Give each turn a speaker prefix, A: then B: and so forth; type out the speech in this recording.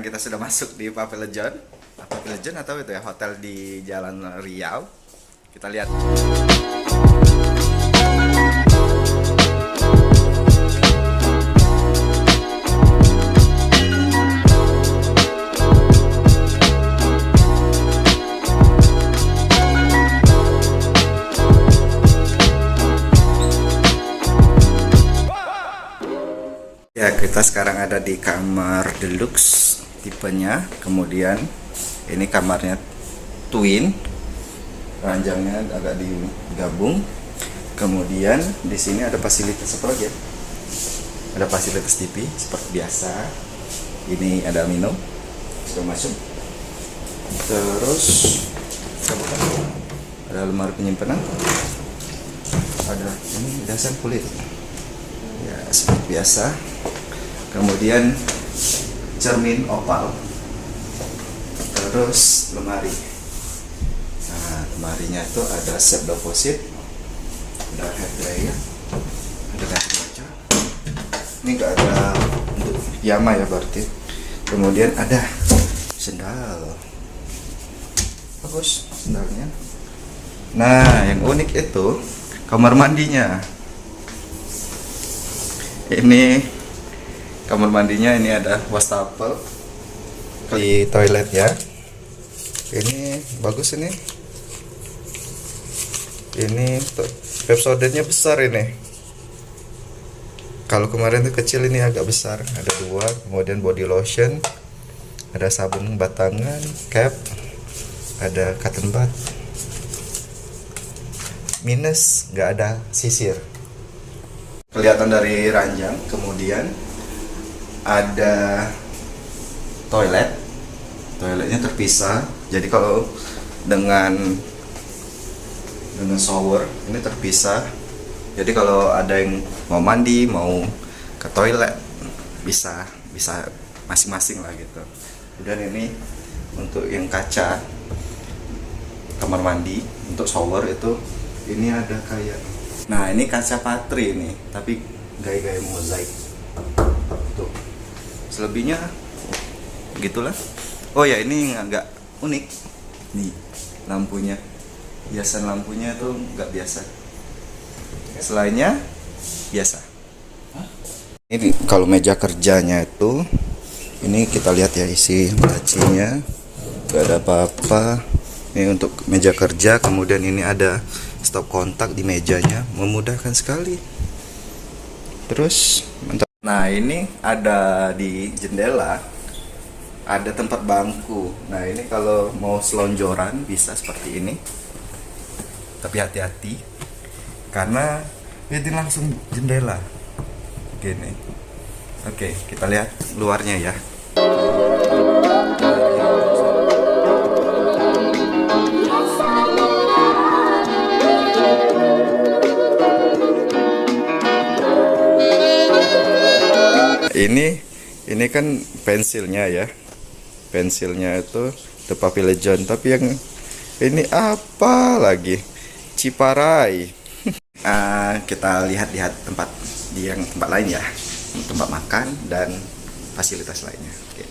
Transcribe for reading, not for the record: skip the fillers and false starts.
A: kita sudah masuk di Pavilion. Pavilion atau itu ya, hotel di Jalan Riau. Kita lihat. Ya, kita sekarang ada di kamar deluxe tipenya. Kemudian ini kamarnya twin, ranjangnya agak digabung. Kemudian di sini ada fasilitas apa lagi ya? Ada fasilitas TV seperti biasa. Ini ada minum sudah masuk. Terus ada lemari penyimpanan. Ada ini dasar kulit. Ya, seperti biasa. Kemudian cermin opal, terus lemari. Nah, lemarinya itu ada safe deposit, ada hair dryer, ada ganti kaca. Ini nggak ada untuk piyama ya berarti. Kemudian ada sendal, bagus sendalnya. Nah, yang unik itu kamar mandinya. Ini kamar mandinya, ini ada wastafel di toilet ya. Ini bagus ini. Ini Pepsodentnya besar ini. Kalau kemarin itu kecil, ini agak besar. Ada dua. Kemudian body lotion, ada sabun batangan, cap, ada cotton bud. Minus nggak ada sisir. Kelihatan dari ranjang. Kemudian ada toiletnya terpisah. Jadi kalau dengan shower ini terpisah. Jadi kalau ada yang mau mandi, mau ke toilet, bisa masing-masing lah gitu. Kemudian ini untuk yang kaca kamar mandi, untuk shower itu ini ada kayak, nah ini kaca patri ini, tapi gaya-gaya mozaik. Tuh. Selebihnya gitulah. Oh ya, ini agak unik nih lampunya, hiasan lampunya tuh nggak biasa, selainnya biasa. Ini kalau meja kerjanya itu, ini kita lihat ya isi lacinya, nggak ada apa-apa. Ini untuk meja kerja. Kemudian ini ada stop kontak di mejanya, memudahkan sekali. Terus mantap. Nah, ini ada di jendela, ada tempat bangku. Nah, ini kalau mau selonjoran bisa seperti ini. Tapi hati-hati, karena ini langsung jendela. Gini. Oke, kita lihat luarnya ya. Ini kan pensilnya ya. Pensilnya itu The Pavilion, tapi yang ini apa lagi? Ciparai. Kita lihat tempat tempat lain ya. Tempat makan dan fasilitas lainnya. Oke.